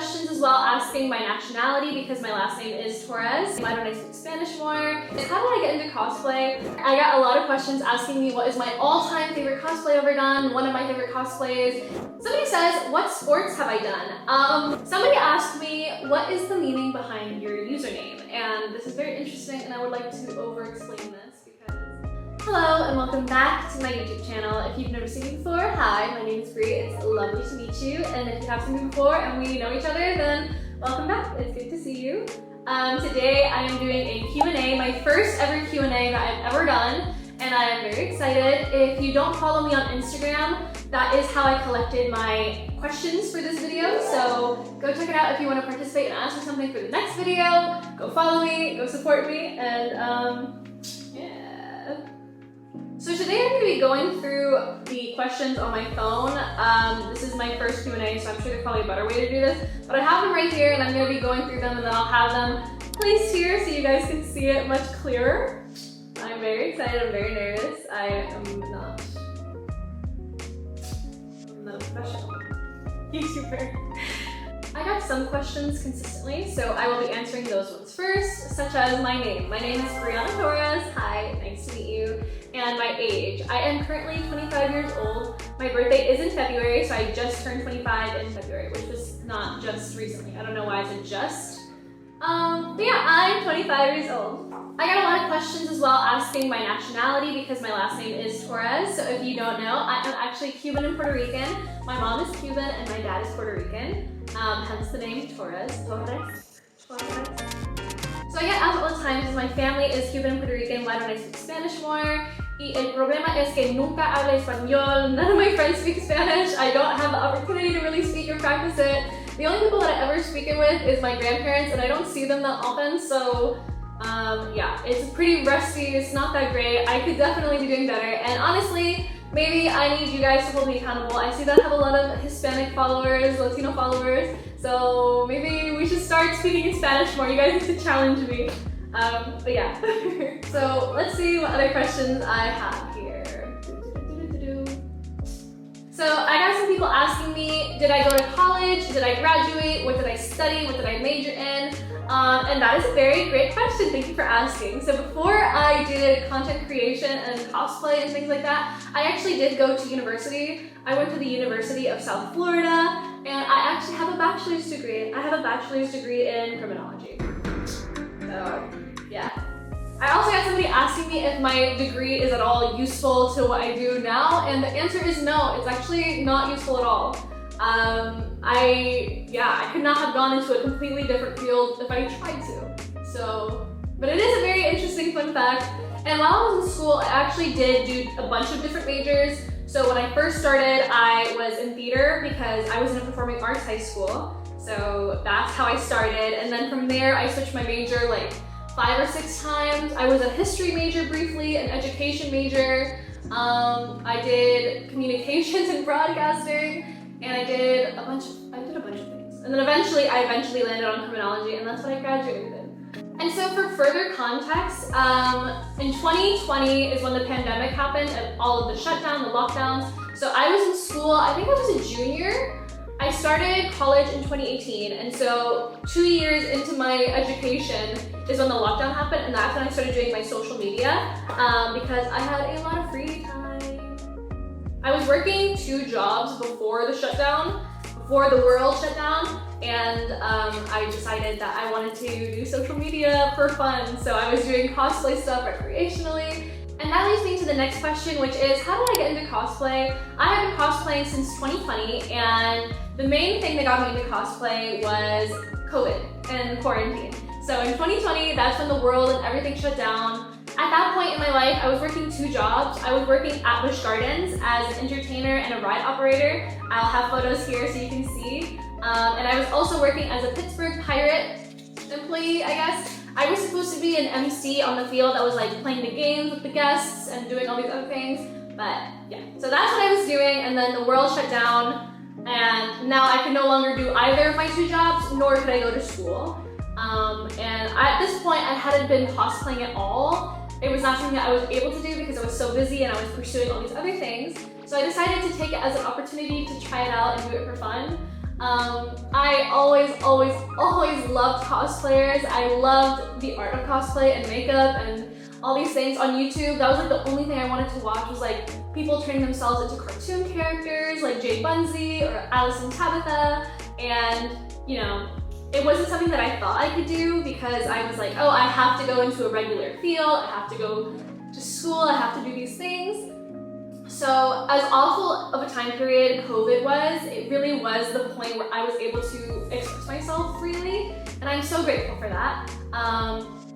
questions as well asking my nationality because my last name is Torres. Why don't I speak Spanish more? How did I get into cosplay? I got a lot of questions asking me what is my all-time favorite cosplay I've ever done, one of my favorite cosplays. Somebody says, what sports have I done? Somebody asked me, what is the meaning behind your username? And this is very interesting and I would like to over-explain this. Hello and welcome back to my YouTube channel. If you've never seen me before, hi, my name is Bree. It's lovely to meet you. And if you have seen me before and we know each other, then welcome back. It's good to see you. Today I am doing a Q&A, my first ever Q&A that I've ever done, and I am very excited. If you don't follow me on Instagram, that is how I collected my questions for this video. So go check it out if you want to participate and ask me something for the next video. Go follow me, go support me, and yeah. So today I'm going to be going through the questions on my phone. This is my first Q&A, so I'm sure there's probably a better way to do this. But I have them right here and I'm going to be going through them and then I'll have them placed here so you guys can see it much clearer. I'm very excited, I'm very nervous. I'm not a professional YouTuber. I got some questions consistently, so I will be answering those ones first, such as my name. My name is Brianna Torres. Hi, nice to meet you. And my age. I am currently 25 years old. My birthday is in February, so I just turned 25 in February, which was not just recently. I don't know why I said just. But yeah, I'm 25 years old. I got a lot of questions as well asking my nationality because my last name is Torres. So if you don't know, I am actually Cuban and Puerto Rican. My mom is Cuban and my dad is Puerto Rican. Hence the name Torres. So I get asked all the time because my family is Cuban and Puerto Rican, why don't I speak Spanish more? Y el problema es que nunca hablo español. None of my friends speak Spanish. I don't have the opportunity to really speak or practice it. The only people that I ever speak it with is my grandparents and I don't see them that often, so yeah, it's pretty rusty, it's not that great. I could definitely be doing better, and honestly, maybe I need you guys to hold me accountable. I see that I have a lot of Hispanic followers, Latino followers, so maybe we should start speaking in Spanish more. You guys need to challenge me. But yeah. So let's see what other questions I have here. So I got some people asking me, did I go to college? Did I graduate? What did I study? What did I major in? And that is a very great question. Thank you for asking. So before I did content creation and cosplay and things like that, I actually did go to university. I went to the University of South Florida, and I actually have a bachelor's degree. I have a bachelor's degree in criminology. So yeah. I also had somebody asking me if my degree is at all useful to what I do now, and the answer is no, it's actually not useful at all. I could not have gone into a completely different field if I tried to. So, but it is a very interesting fun fact. And while I was in school, I actually did do a bunch of different majors. So when I first started, I was in theater because I was in a performing arts high school. So that's how I started. And then from there, I switched my major like 5 or 6 times. I was a history major briefly, an education major. I did communications and broadcasting. And I did a bunch of things. And then I eventually landed on criminology, and that's what I graduated in. And so for further context, in 2020 is when the pandemic happened and all of the shutdown, the lockdowns. So I was in school, I think I was a junior. I started college in 2018, and so 2 years into my education is when the lockdown happened, and that's when I started doing my social media because I had a lot of free time. I was working 2 jobs before the shutdown, before the world shut down, and I decided that I wanted to do social media for fun. So I was doing cosplay stuff recreationally. And that leads me to the next question, which is, how did I get into cosplay? I have been cosplaying since 2020, and the main thing that got me into cosplay was COVID and quarantine. So in 2020, that's when the world and everything shut down. At that point in my life, I was working 2 jobs. I was working at Busch Gardens as an entertainer and a ride operator. I'll have photos here so you can see. And I was also working as a Pittsburgh Pirate employee, I guess. I was supposed to be an MC on the field that was like playing the games with the guests and doing all these other things. But yeah, so that's what I was doing, and then the world shut down, and now I could no longer do either of my 2 jobs, nor could I go to school. And at this point, I hadn't been cosplaying at all. It was not something that I was able to do because I was so busy and I was pursuing all these other things. So I decided to take it as an opportunity to try it out and do it for fun. I always loved cosplayers. I loved the art of cosplay and makeup and all these things on YouTube. That was like the only thing I wanted to watch, was like people turning themselves into cartoon characters like Jay Bunsey or Alice and Tabitha. And you know, it wasn't something that I thought I could do, because I was like, oh, I have to go into a regular field, I have to go to school, I have to do these things. So as awful of a time period COVID was, it really was the point where I was able to express myself freely, and I'm so grateful for that.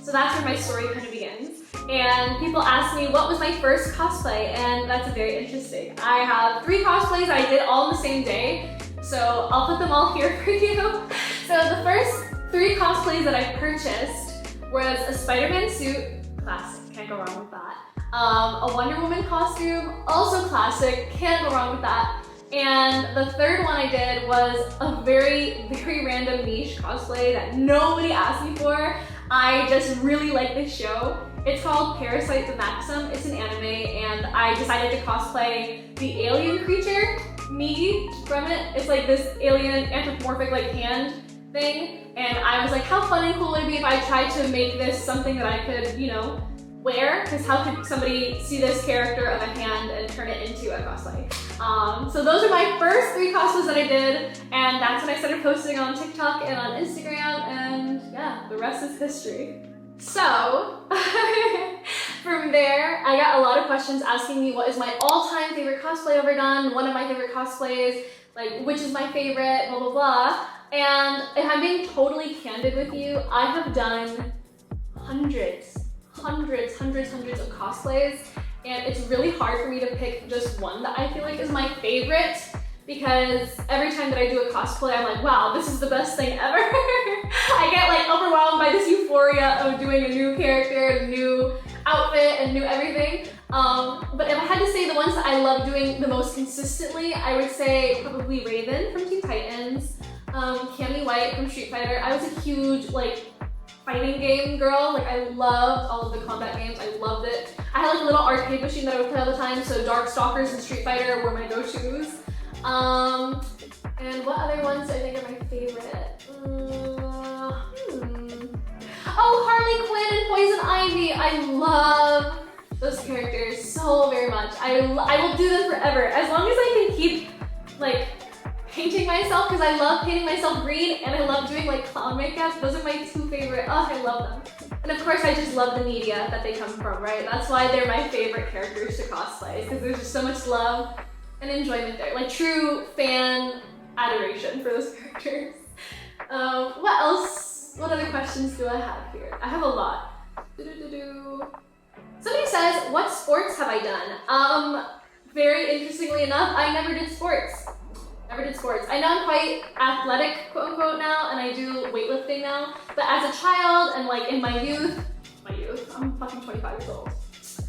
So that's where my story kind of begins. And people ask me what was my first cosplay, and that's very interesting. I have 3 cosplays I did all in the same day, so I'll put them all here for you. So the first 3 cosplays that I purchased was a Spider-Man suit, classic, can't go wrong with that. A Wonder Woman costume, also classic, can't go wrong with that. And the third one I did was a very random niche cosplay that nobody asked me for. I just really like this show. It's called Parasite the Maxim. It's an anime, and I decided to cosplay the alien creature, Migi, from it. It's like this alien anthropomorphic like hand thing, and I was like, how fun and cool would it be if I tried to make this something that I could, you know, wear? Because how could somebody see this character of a hand and turn it into a cosplay? So those are my first 3 cosplays that I did, and that's when I started posting on TikTok and on Instagram, and yeah, the rest is history. So from there, I got a lot of questions asking me what is my all-time favorite cosplay I've ever done, one of my favorite cosplays, like which is my favorite, blah blah blah. And if I'm being totally candid with you, I have done hundreds of cosplays, and it's really hard for me to pick just one that I feel like is my favorite, because every time that I do a cosplay, I'm like, wow, this is the best thing ever. I get like overwhelmed by this euphoria of doing a new character, a new outfit, and new everything. But if I had to say the ones that I love doing the most consistently, I would say probably Raven from Teen Titans, Cammy White from Street Fighter. I was a huge like fighting game girl. Like I loved all of the combat games. I loved it. I had like a little arcade machine that I would play all the time, so Darkstalkers and Street Fighter were my go-tos. And what other ones do I think are my favorite? Oh, Harley Quinn and Poison Ivy. I love those characters so very much. I will do them forever, as long as I can keep like painting myself, because I love painting myself green, and I love doing like clown makeup. Those are my 2 favorite. Oh, I love them. And of course, I just love the media that they come from, right? That's why they're my favorite characters to cosplay, because there's just so much love and enjoyment there, like true fan adoration for those characters. What else? What other questions do I have here? I have a lot. Somebody says, what sports have I done? Very interestingly enough, I never did sports. Never did sports. I know I'm quite athletic, quote unquote, now, and I do weightlifting now, but as a child and like in my youth, I'm fucking 25 years old.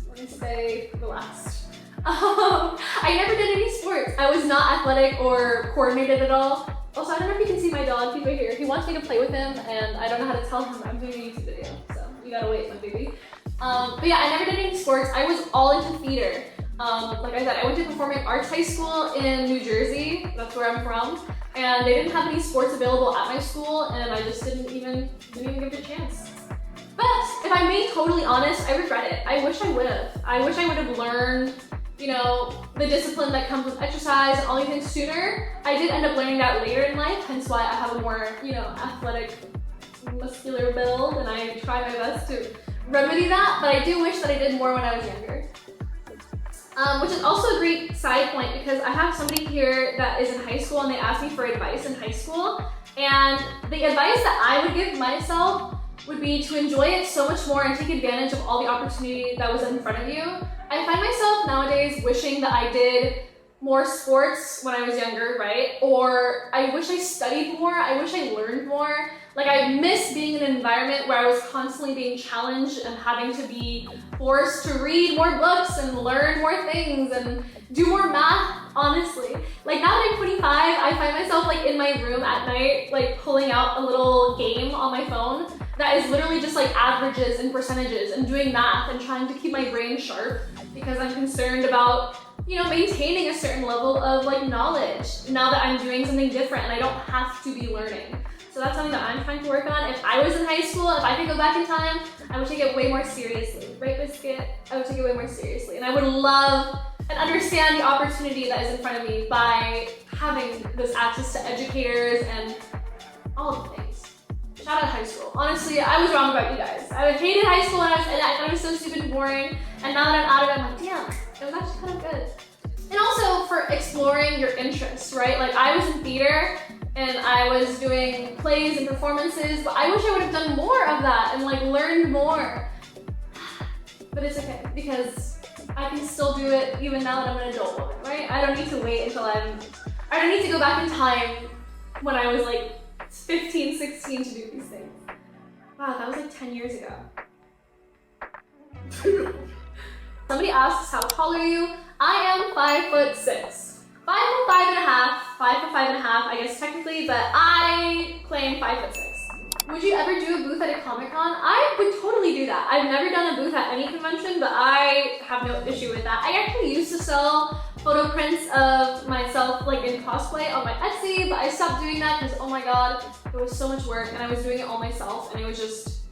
Let me say relaxed. I never did any sports. I was not athletic or coordinated at all. Also, I don't know if you can see my dog, he's right here. He wants me to play with him, and I don't know how to tell him I'm doing a YouTube video, so you gotta wait, my baby. But yeah, I never did any sports. I was all into theater. Like I said, I went to Performing Arts High School in New Jersey, that's where I'm from, and they didn't have any sports available at my school, and I just didn't even give it a chance. But if I'm being totally honest, I regret it. I wish I would have. I wish I would have learned, you know, the discipline that comes with exercise and all these things sooner. I did end up learning that later in life, hence why I have a more, you know, athletic, muscular build, and I try my best to remedy that, but I do wish that I did more when I was younger. Which is also a great side point, because I have somebody here that is in high school and they asked me for advice in high school, and the advice that I would give myself would be to enjoy it so much more and take advantage of all the opportunity that was in front of you. I find myself nowadays wishing that I did more sports when I was younger, right? Or I wish I studied more, I wish I learned more. Like I miss being in an environment where I was constantly being challenged and having to be forced to read more books and learn more things and do more math, honestly. Like now that I'm 25, I find myself like in my room at night, like pulling out a little game on my phone that is literally just like averages and percentages and doing math and trying to keep my brain sharp, because I'm concerned about you know, maintaining a certain level of like knowledge now that I'm doing something different and I don't have to be learning. So that's something that I'm trying to work on. If I was in high school, if I could go back in time, I would take it way more seriously. Right, Biscuit? I would take it way more seriously. And I would love and understand the opportunity that is in front of me by having this access to educators and all of the things. Shout out high school. Honestly, I was wrong about you guys. I hated high school and I thought it was so stupid and boring. And now that I'm out of it, I'm like, damn, it was actually kind of good. And also for exploring your interests, right? Like I was in theater and I was doing plays and performances, but I wish I would have done more of that and like learned more. But it's okay, because I can still do it even now that I'm an adult woman, right? I don't need to wait until I don't need to go back in time when I was like 15, 16 to do these things. Wow, that was like 10 years ago. Somebody asks, how tall are you? I am 5'6". 5 foot 5.5, 5 foot 5.5, I guess technically, but I claim 5'6". Would you ever do a booth at a Comic-Con? I would totally do that. I've never done a booth at any convention, but I have no issue with that. I actually used to sell photo prints of myself like in cosplay on my Etsy, but I stopped doing that because oh my god, it was so much work and I was doing it all myself and it was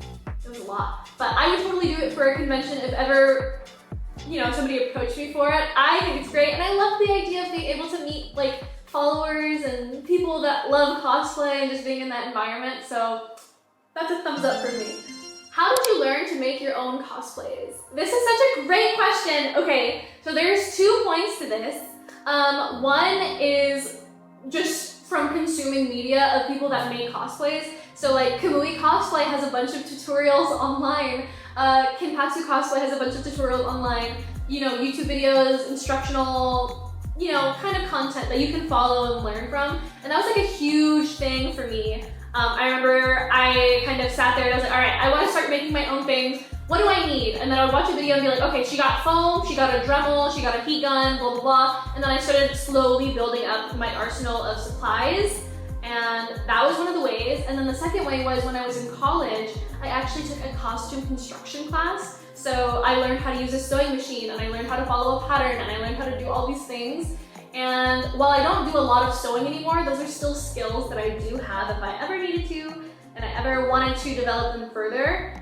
a lot. But I would totally do it for a convention if ever, you know, somebody approached me for it. I think it's great and I love the idea of being able to meet like followers and people that love cosplay and just being in that environment. So that's a thumbs up for me. How did you learn to make your own cosplays? This is such a great question. Okay, so there's 2 points to this. One is just from consuming media of people that make cosplays. So like QnA Cosplay has a bunch of tutorials online. Kinpatsu Cosplay has a bunch of tutorials online. You know, YouTube videos, instructional, you know, kind of content that you can follow and learn from. And that was like a huge thing for me. I remember I kind of sat there and I was like, all right, I want to start making my own things. What do I need? And then I would watch a video and be like, okay, she got foam, she got a Dremel, she got a heat gun, blah, blah, blah. And then I started slowly building up my arsenal of supplies. And that was one of the ways. And then the second way was when I was in college, I actually took a costume construction class. So I learned how to use a sewing machine and I learned how to follow a pattern and I learned how to do all these things. And while I don't do a lot of sewing anymore, those are still skills that I do have if I ever needed to and I ever wanted to develop them further.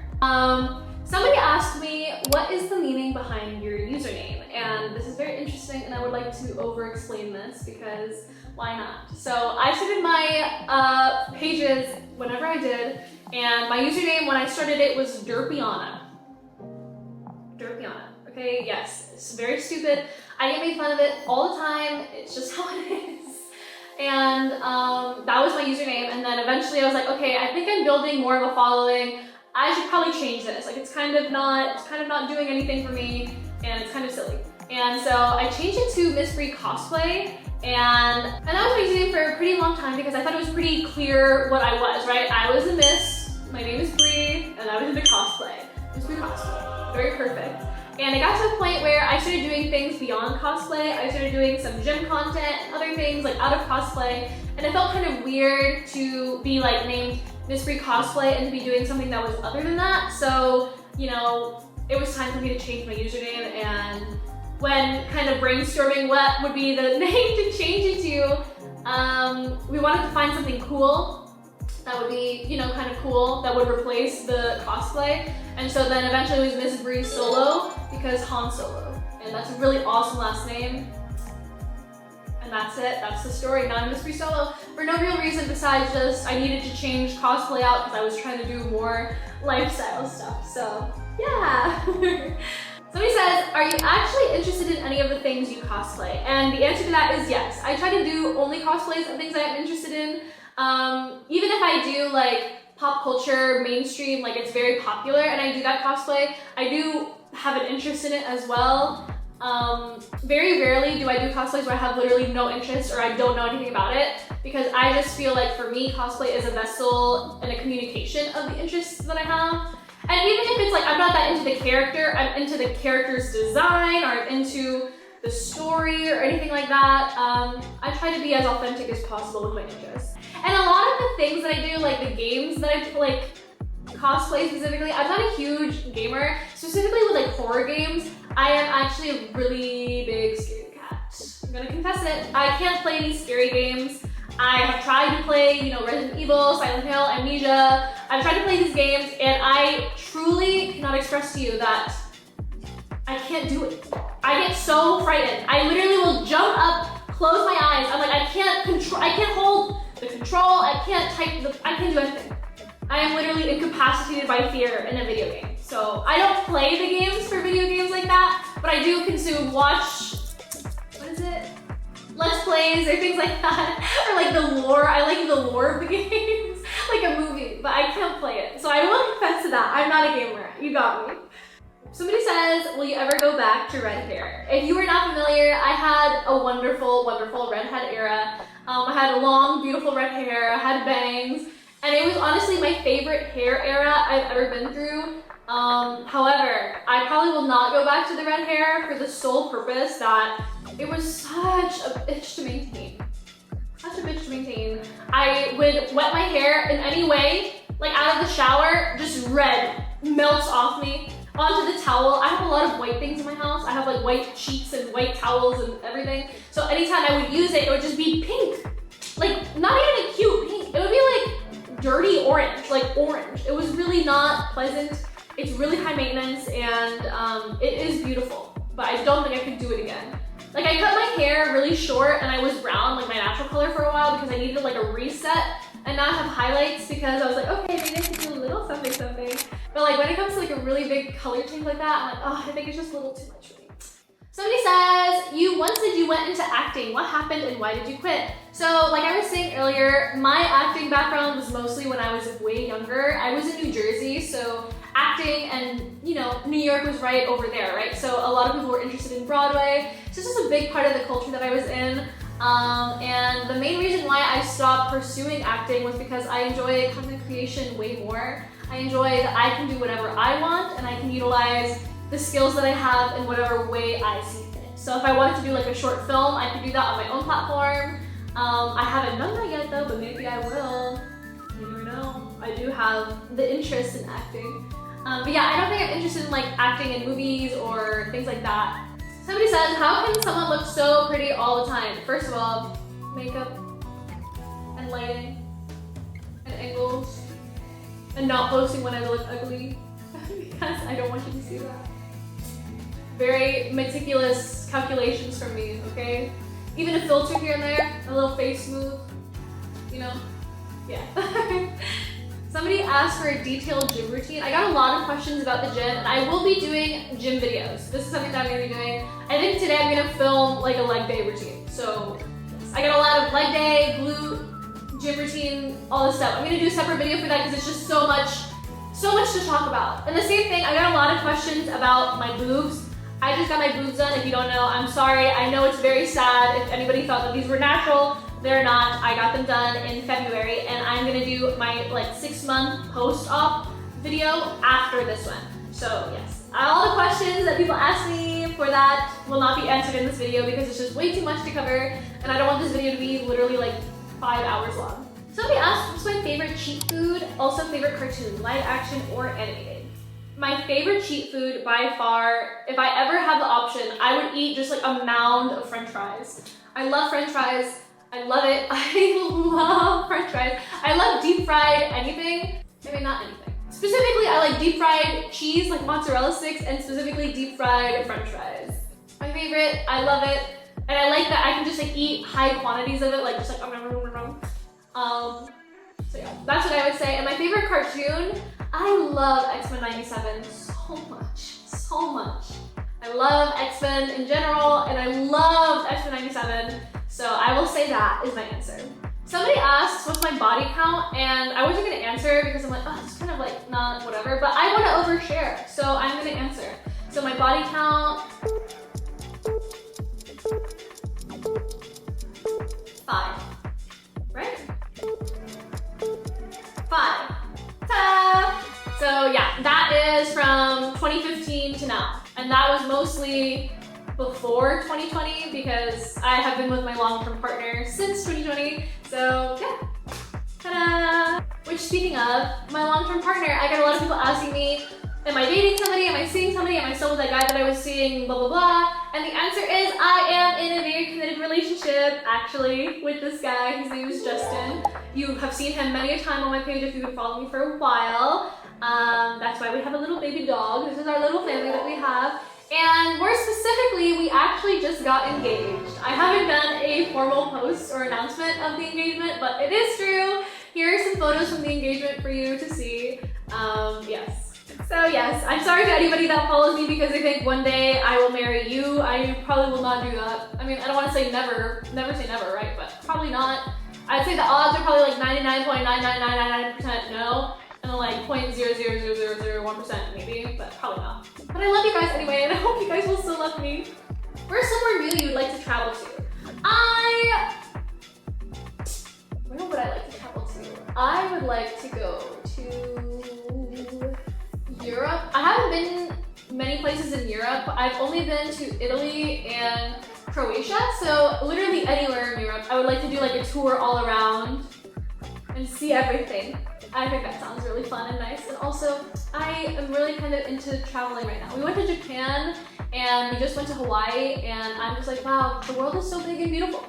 Somebody asked me, what is the meaning behind your username? And this is very interesting and I would like to over-explain this because why not? So I started my pages whenever I did, and my username when I started it was Derpiana. Derpiana, okay, yes, it's very stupid. I get made fun of it all the time, it's just how it is. And that was my username, and then eventually I was like, okay, I think I'm building more of a following. I should probably change this. Like it's kind of not doing anything for me, and it's kind of silly. And so I changed it to Missbrisolo Cosplay, and that was my username for a pretty long time because I thought it was pretty clear what I was, right? I was a Miss, my name is Bree, and I was into cosplay. Missbrisolo Cosplay, very perfect. And it got to a point where I started doing things beyond cosplay. I started doing some gym content and other things like out of cosplay, and it felt kind of weird to be like named Missbrisolo Cosplay and to be doing something that was other than that. So, you know, it was time for me to change my username, and when kind of brainstorming what would be the name to change it to, we wanted to find something cool that would be, you know, kind of cool, that would replace the cosplay. And so then eventually it was Missbrisolo because Han Solo. And that's a really awesome last name. And that's it, that's the story. Now I'm Missbrisolo for no real reason besides just I needed to change cosplay out because I was trying to do more lifestyle stuff. So yeah. Somebody says, are you actually interested in any of the things you cosplay? And the answer to that is yes. I try to do only cosplays of things I am interested in. Even if I do like pop culture, mainstream, like it's very popular and I do that cosplay, I do have an interest in it as well. Very rarely do I do cosplays where I have literally no interest or I don't know anything about it, because I just feel like for me, cosplay is a vessel and a communication of the interests that I have. And even if it's like I'm not that into the character, I'm into the character's design or I'm into the story or anything like that, I try to be as authentic as possible with my interests. And a lot of the things that I do, like the games that I like cosplay specifically, I'm not a huge gamer. Specifically with like horror games, I am actually a really big scaredy cat. just gonna confess it. I can't play these scary games. I have tried to play, you know, Resident Evil, Silent Hill, Amnesia. I've tried to play these games and I truly cannot express to you that I can't do it. I get so frightened. I literally will jump up, close my eyes. I'm like, I can't hold the control. I can't do anything. I am literally incapacitated by fear in a video game. So I don't play the games for video games like that, but I do watch, what is it? Let's plays or things like that, or like the lore. I like the lore of the games, like a movie, but I can't play it. So I will confess to that. I'm not a gamer. You got me. Somebody says, will you ever go back to red hair? If you are not familiar, I had a wonderful, wonderful redhead era. I had long, beautiful red hair. I had bangs, and it was honestly my favorite hair era I've ever been through. However, I probably will not go back to the red hair for the sole purpose that it was such a bitch to maintain. Such a bitch to maintain. I would wet my hair in any way, like out of the shower, just red melts off me onto the towel. I have a lot of white things in my house. I have like white sheets and white towels and everything. So anytime I would use it, it would just be pink. Like not even a cute pink. It would be like dirty orange, like orange. It was really not pleasant. It's really high maintenance and it is beautiful, but I don't think I could do it again. Like I cut my hair really short and I was brown, like my natural color for a while because I needed like a reset, and now I have highlights because I was like, okay, maybe I can do a little something something. But like when it comes to like a really big color change like that, I'm like, oh, I think it's just a little too much for me. Somebody says, you once said you went into acting. What happened and why did you quit? So like I was saying earlier, my acting background was mostly when I was way younger. I was in New Jersey, so acting and, you know, New York was right over there, right? So a lot of people were interested in Broadway. So this was a big part of the culture that I was in. And the main reason why I stopped pursuing acting was because I enjoy content creation way more. I enjoy that I can do whatever I want and I can utilize the skills that I have in whatever way I see fit. So if I wanted to do like a short film, I could do that on my own platform. I haven't done that yet though, but maybe I will. You never know. I do have the interest in acting. But yeah, I don't think I'm interested in like acting in movies or things like that. Somebody says, how can someone look so pretty all the time? First of all, makeup and lighting and angles and not posting when I look ugly because I don't want you to see that. Very meticulous calculations from me, okay? Even a filter here and there, a little face smooth, you know? Yeah. Somebody asked for a detailed gym routine. I got a lot of questions about the gym, and I will be doing gym videos. This is something that I'm gonna be doing. I think today I'm gonna film like a leg day routine. So yes, I got a lot of leg day, glute, gym routine, all this stuff. I'm gonna do a separate video for that because it's just so much to talk about. And the same thing, I got a lot of questions about my boobs. I just got my boobs done. If you don't know, I'm sorry. I know it's very sad. If anybody thought that these were natural, they're not. I got them done in February, and I'm gonna do my like 6-month post-op video after this one. So yes, all the questions that people ask me for that will not be answered in this video because it's just way too much to cover, and I don't want this video to be literally like 5 hours long. Somebody asked, what's my favorite cheat food? Also favorite cartoon, live action or animated? My favorite cheat food by far, if I ever had the option, I would eat just like a mound of French fries. I love French fries. I love it. I love French fries. I love deep fried anything. I mean, not anything. Specifically, I like deep fried cheese, like mozzarella sticks, and specifically deep fried French fries. My favorite, I love it. And I like that I can just like eat high quantities of it, like just like, so yeah, that's what I would say. And my favorite cartoon, I love X-Men 97 so much. I love X-Men in general, and I love X-Men 97. So I will say that is my answer. Somebody asked, what's my body count? And I wasn't gonna answer because I'm like, oh, it's kind of like not whatever, but I want to overshare. So I'm gonna answer. So my body count, 5, right? 5. Ta! So yeah, that is from 2015 to now. And that was mostly before 2020 because I have been with my long-term partner since 2020. So yeah, ta-da! Which, speaking of my long-term partner, I got a lot of people asking me, am I dating somebody? Am I seeing somebody? Am I still with that guy that I was seeing? Blah, blah, blah. And the answer is I am in a very committed relationship, actually, with this guy. His name is Justin. You have seen him many a time on my page if you've been following me for a while. That's why we have a little baby dog. This is our little family that we have. And more specifically, we actually just got engaged. I haven't done a formal post or announcement of the engagement, but it is true. Here are some photos from the engagement for you to see. Yes. So yes, I'm sorry to anybody that follows me because they think one day I will marry you. I probably will not do that. I mean, I don't want to say never say never, right? But probably not. I'd say the odds are probably like 99.99999% no. And like 0.00001% maybe, but probably not. But I love you guys anyway, and I hope you guys will still love me. Where's somewhere new you would like to travel to? Where would I like to travel to? I would like to go to Europe. I haven't been many places in Europe. I've only been to Italy and Croatia, so literally anywhere in Europe. I would like to do like a tour all around and see everything. I think that sounds really fun and nice. And also, I am really kind of into traveling right now. We went to Japan and we just went to Hawaii, and I'm just like, wow, the world is so big and beautiful.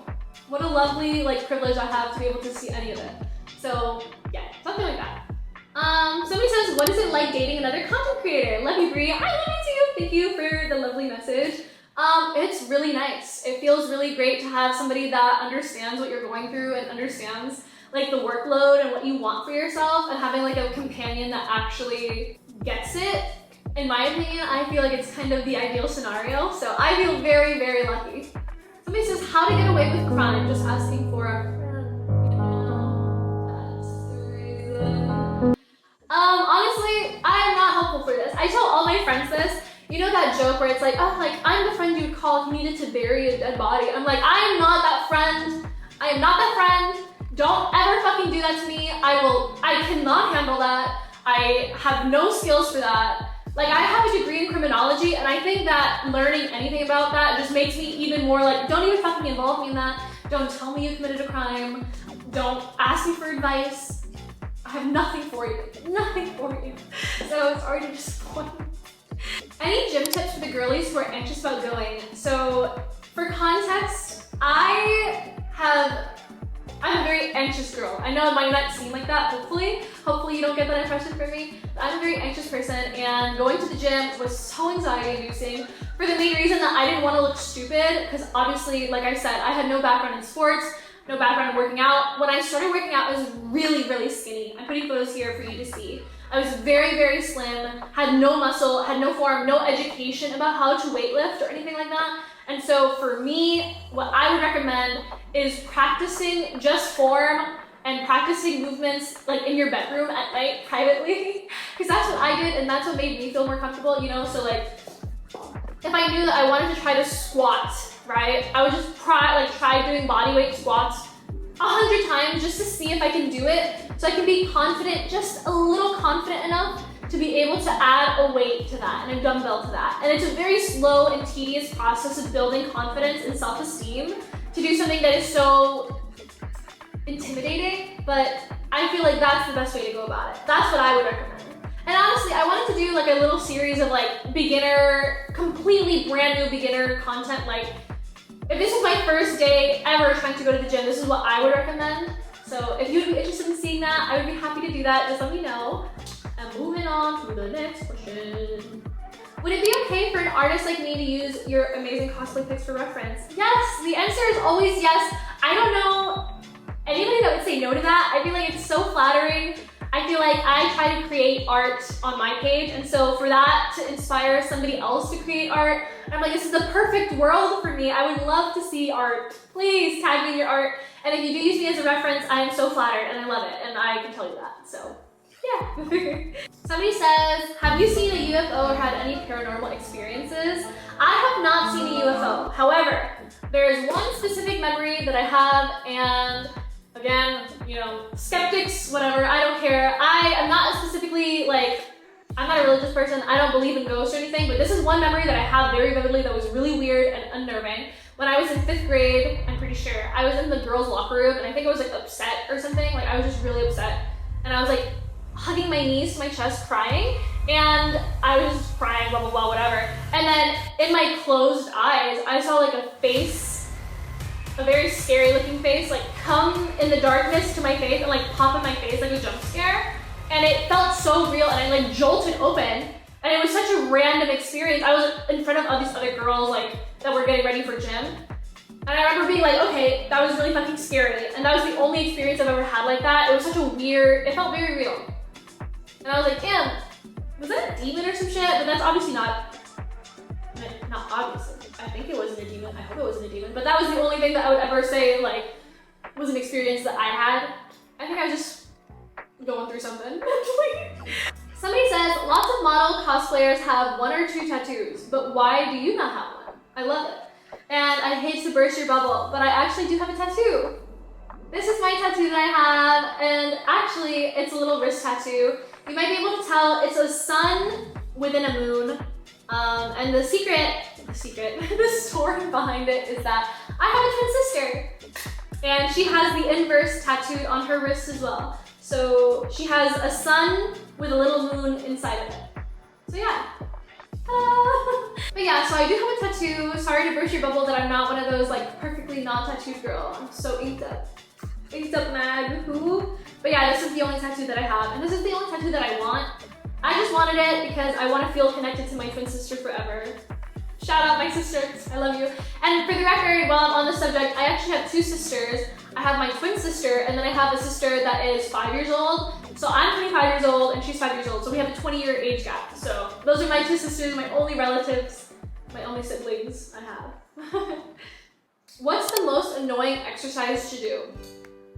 What a lovely like privilege I have to be able to see any of it. So yeah, something like that. Somebody says, what is it like dating another content creator? Love you, Brie. I love you too. Thank you for the lovely message. It's really nice. It feels really great to have somebody that understands what you're going through and understands like the workload and what you want for yourself, and having like a companion that actually gets it. In my opinion, I feel like it's kind of the ideal scenario. So I feel very, very lucky. Somebody says, how to get away with crime? Just asking for a friend. That's the reason. Honestly, I am not helpful for this. I tell all my friends this. You know that joke where it's like, oh, like I'm the friend you would call if you needed to bury a dead body. I'm like, I am not that friend. I am not that friend. Don't ever fucking do that to me. I cannot handle that. I have no skills for that. Like, I have a degree in criminology, and I think that learning anything about that just makes me even more like, don't even fucking involve me in that. Don't tell me you committed a crime. Don't ask me for advice. I have nothing for you. Nothing for you. So it's already disappointing. Any gym tips for the girlies who are anxious about going? So for context, I'm a very anxious girl. I know it might not seem like that, hopefully. Hopefully you don't get that impression from me. But I'm a very anxious person, and going to the gym was so anxiety inducing for the main reason that I didn't want to look stupid, because obviously, like I said, I had no background in sports, no background in working out. When I started working out, I was really, really skinny. I'm putting photos here for you to see. I was very, very slim, had no muscle, had no form, no education about how to weightlift or anything like that. And so for me, what I would recommend is practicing just form and practicing movements like in your bedroom at night privately, because that's what I did and that's what made me feel more comfortable, you know? So like, if I knew that I wanted to try to squat, right? I would just try doing bodyweight squats 100 times just to see if I can do it, so I can be confident, just a little confident enough to be able to add a weight to that and a dumbbell to that. And it's a very slow and tedious process of building confidence and self-esteem to do something that is so intimidating, but I feel like that's the best way to go about it. That's what I would recommend. And honestly, I wanted to do like a little series of like beginner, completely brand new beginner content. Like, if this is my first day ever trying to go to the gym, this is what I would recommend. So if you'd be interested in seeing that, I would be happy to do that. Just let me know. And moving on to the next question. Would it be okay for an artist like me to use your amazing cosplay pics for reference? Yes, the answer is always yes. I don't know anybody that would say no to that. I feel like it's so flattering. I feel like I try to create art on my page, and so for that to inspire somebody else to create art, I'm like, this is the perfect world for me. I would love to see art. Please tag me in your art. And if you do use me as a reference, I am so flattered and I love it, and I can tell you that, so. Yeah. Somebody says, have you seen a UFO or had any paranormal experiences? I have not seen a UFO. However, there is one specific memory that I have, and again, you know, skeptics, whatever, I don't care. I am not specifically like, I'm not a religious person. I don't believe in ghosts or anything, but this is one memory that I have very vividly that was really weird and unnerving. When I was in 5th grade, I'm pretty sure, I was in the girls' locker room, and I think I was like upset or something. Like, I was just really upset. And I was like, hugging my knees to my chest, crying, And I was just crying, blah, blah, blah, whatever. And then in my closed eyes, I saw like a face, a very scary looking face, like come in the darkness to my face and like pop in my face like a jump scare. And it felt so real, and I like jolted open. And it was such a random experience. I was in front of all these other girls like that were getting ready for gym. And I remember being like, okay, that was really fucking scary. And that was the only experience I've ever had like that. It was such a weird, it felt very real. And I was like, damn, was that a demon or some shit? But that's obviously not obviously. I think it wasn't a demon. I hope it wasn't a demon. But that was the only thing that I would ever say like was an experience that I had. I think I was just going through something. Somebody says, lots of model cosplayers have 1 or 2 tattoos, but why do you not have one? I love it. And I hate to burst your bubble, but I actually do have a tattoo. This is my tattoo that I have, and actually it's a little wrist tattoo. You might be able to tell it's a sun within a moon. And the story behind it is that I have a twin sister, and she has the inverse tattooed on her wrist as well. So she has a sun with a little moon inside of it. So yeah. But yeah, so I do have a tattoo. Sorry to burst your bubble that I'm not one of those like perfectly non-tattooed girl. I'm so inked up. Inked up mad, who? But yeah, this is the only tattoo that I have. And this is the only tattoo that I want. I just wanted it because I want to feel connected to my twin sister forever. Shout out my sisters, I love you. And for the record, while I'm on the subject, I actually have 2 sisters. I have my twin sister, and then I have a sister that is 5 years old. So I'm 25 years old, and she's 5 years old. So we have a 20-year age gap. So those are my 2 sisters, my only relatives, my only siblings I have. What's the most annoying exercise to do?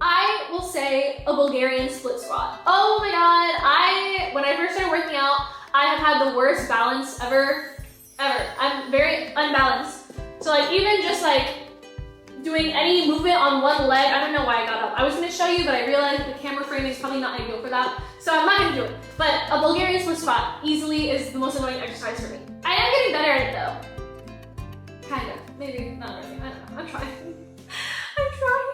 I will say a Bulgarian split squat. Oh my god, when I first started working out, I have had the worst balance ever. I'm very unbalanced. So like even just like doing any movement on one leg, I don't know why I got up. I was gonna show you, but I realized the camera frame is probably not ideal for that. So I'm not gonna do it. But a Bulgarian split squat easily is the most annoying exercise for me. I am getting better at it though. Kind of, maybe not really, I don't know, I'm trying. I'm trying.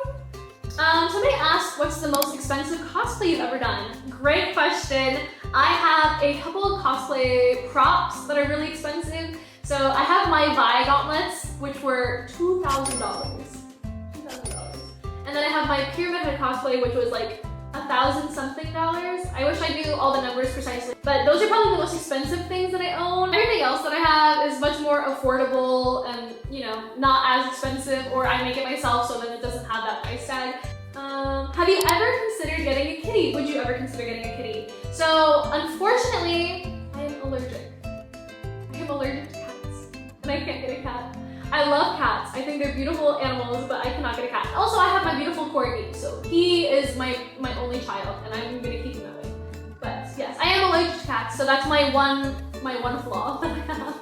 Somebody asked, what's the most expensive cosplay you've ever done? Great question. I have a couple of cosplay props that are really expensive. So I have my Vi gauntlets, which were $2,000. $2,000. And then I have my Pyramid Head cosplay, which was like $1,000 something. I wish I knew all the numbers precisely. But those are probably the most expensive things that I own. Everything else that I have is much more affordable and, you know, not as expensive, or I make it myself so then it doesn't have that price tag. Have you ever considered getting a kitty? Would you ever consider getting a kitty? So, unfortunately, I am allergic. I am allergic to cats, and I can't get a cat. I love cats. I think they're beautiful animals, but I cannot get a cat. Also, I have my beautiful corgi, so he is my only child, and I'm gonna keep him that way. But yes, I am allergic to cats, so that's my one flaw that I have.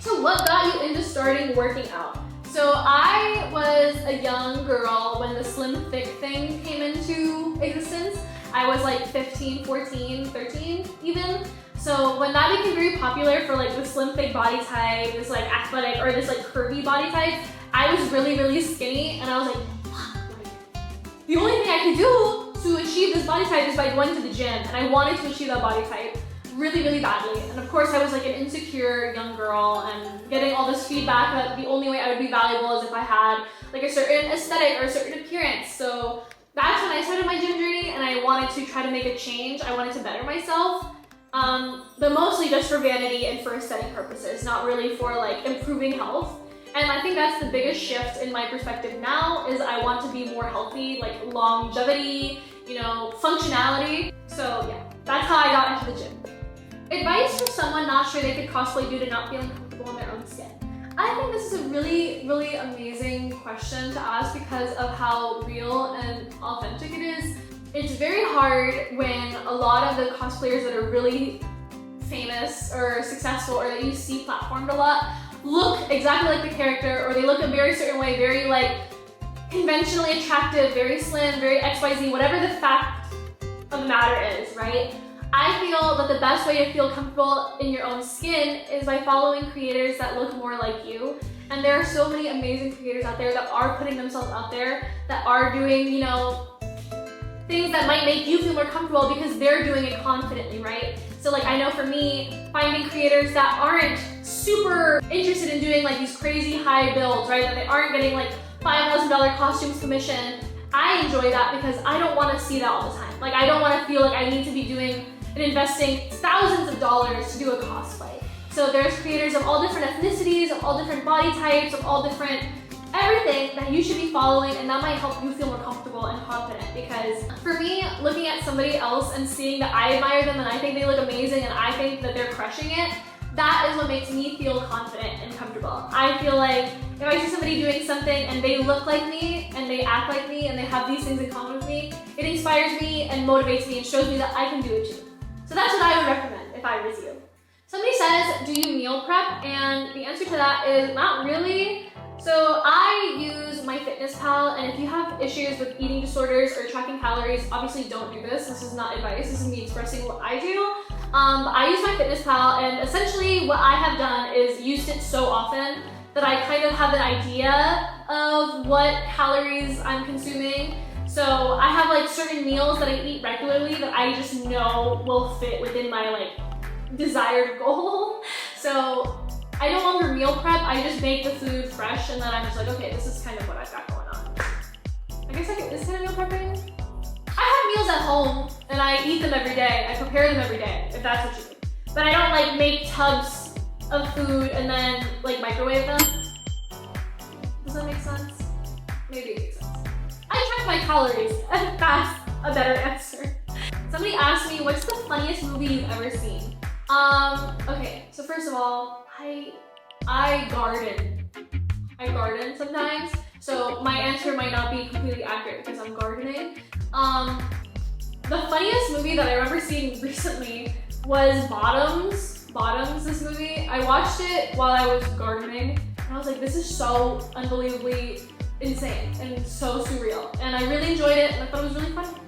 So what got you into starting working out? So I was a young girl when the slim thick thing came into existence. I was like 15, 14, 13 even. So when that became very popular for like the slim thick body type, this like athletic or this like curvy body type, I was really, really skinny, and I was like, fuck, like, the only thing I could do to achieve this body type is by going to the gym, and I wanted to achieve that body type really, really badly. And of course I was like an insecure young girl and getting all this feedback that the only way I would be valuable is if I had like a certain aesthetic or a certain appearance. So that's when I started my gym journey, and I wanted to try to make a change. I wanted to better myself, but mostly just for vanity and for aesthetic purposes, not really for like improving health. And I think that's the biggest shift in my perspective now, is I want to be more healthy, like longevity, you know, functionality. So yeah, that's how I got into the gym. Advice for someone not sure they could cosplay due to not feeling comfortable in their own skin. I think this is a really, really amazing question to ask because of how real and authentic it is. It's very hard when a lot of the cosplayers that are really famous or successful, or that you see platformed a lot, look exactly like the character, or they look a very certain way, very like conventionally attractive, very slim, very XYZ, whatever the fact of the matter is, right? I feel that the best way to feel comfortable in your own skin is by following creators that look more like you. And there are so many amazing creators out there that are putting themselves out there, that are doing, you know, things that might make you feel more comfortable because they're doing it confidently, right? So like I know for me, finding creators that aren't super interested in doing like these crazy high builds, right? That they aren't getting like $5,000 costumes commission. I enjoy that because I don't want to see that all the time. Like I don't want to feel like I need to be doing and investing thousands of dollars to do a cosplay. So there's creators of all different ethnicities, of all different body types, of all different everything that you should be following, and that might help you feel more comfortable and confident. Because for me, looking at somebody else and seeing that I admire them and I think they look amazing and I think that they're crushing it, that is what makes me feel confident and comfortable. I feel like if I see somebody doing something and they look like me and they act like me and they have these things in common with me, it inspires me and motivates me and shows me that I can do it too. So that's what I would recommend if I was you. Somebody says, do you meal prep? And the answer to that is not really. So I use MyFitnessPal, and if you have issues with eating disorders or tracking calories, obviously don't do this. This is not advice, this is me expressing what I do. I use MyFitnessPal, and essentially what I have done is used it so often that I kind of have an idea of what calories I'm consuming. So I have like certain meals that I eat regularly that I just know will fit within my like desired goal. So I no longer meal prep, I just make the food fresh and then I'm just like, okay, this is kind of what I've got going on. I guess this kind of meal prepping? I have meals at home and I eat them every day. I prepare them every day, if that's what you mean. But I don't like make tubs of food and then like microwave them. Does that make sense? Maybe it makes sense. I track my calories, and that's a better answer. Somebody asked me, what's the funniest movie you've ever seen? Okay, so first of all, I garden. I garden sometimes, so my answer might not be completely accurate because I'm gardening. The funniest movie that I remember seeing recently was Bottoms, this movie. I watched it while I was gardening, and I was like, this is so unbelievably insane and so surreal. And I really enjoyed it, and I thought it was really funny.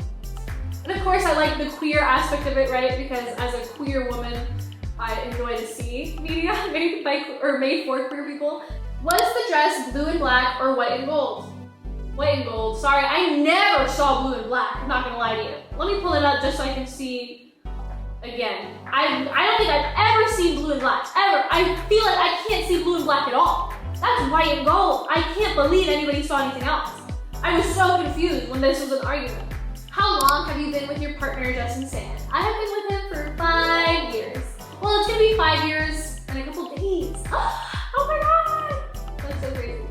And of course, I like the queer aspect of it, right? Because as a queer woman, I enjoy to see media made for queer people. Was the dress blue and black or white and gold? White and gold. Sorry, I never saw blue and black. I'm not gonna lie to you. Let me pull it up just so I can see again. I don't think I've ever seen blue and black, ever. I feel like I can't see blue and black at all. That's white and gold. I can't believe anybody saw anything else. I was so confused when this was an argument. How long have you been with your partner, Justin Sand? I have been with him for 5 years. Well, it's gonna be 5 years and a couple days. Oh my god! That's so crazy.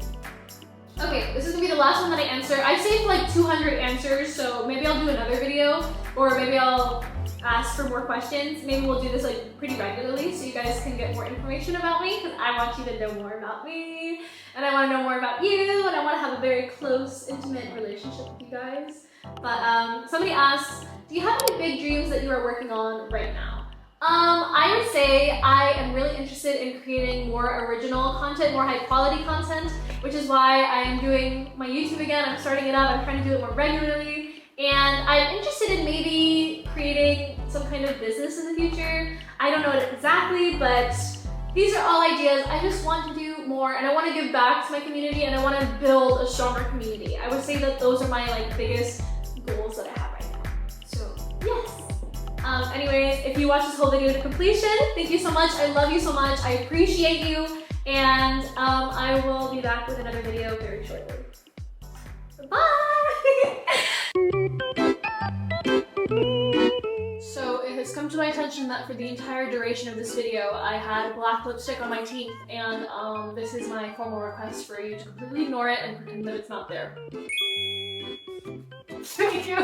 Okay, this is gonna be the last one that I answer. I saved like 200 answers, so maybe I'll do another video, or maybe I'll ask for more questions. Maybe we'll do this like pretty regularly so you guys can get more information about me, because I want you to know more about me, and I want to know more about you, and I want to have a very close, intimate relationship with you guys. But somebody asks, do you have any big dreams that you are working on right now? I would say I am really interested in creating more original content, more high quality content, which is why I am doing my YouTube again. I'm starting it up, I'm trying to do it more regularly, and I'm interested in maybe creating some kind of business in the future. I don't know it exactly, but these are all ideas. I just want to do more, and I want to give back to my community, and I want to build a stronger community. I would say that those are my like biggest goals that I have right now. So yes. Anyways, if you watch this whole video to completion, thank you so much. I love you so much. I appreciate you, and I will be back with another video very shortly. Bye. So it has come to my attention that for the entire duration of this video, I had black lipstick on my teeth, and this is my formal request for you to completely ignore it and pretend that it's not there. Thank you.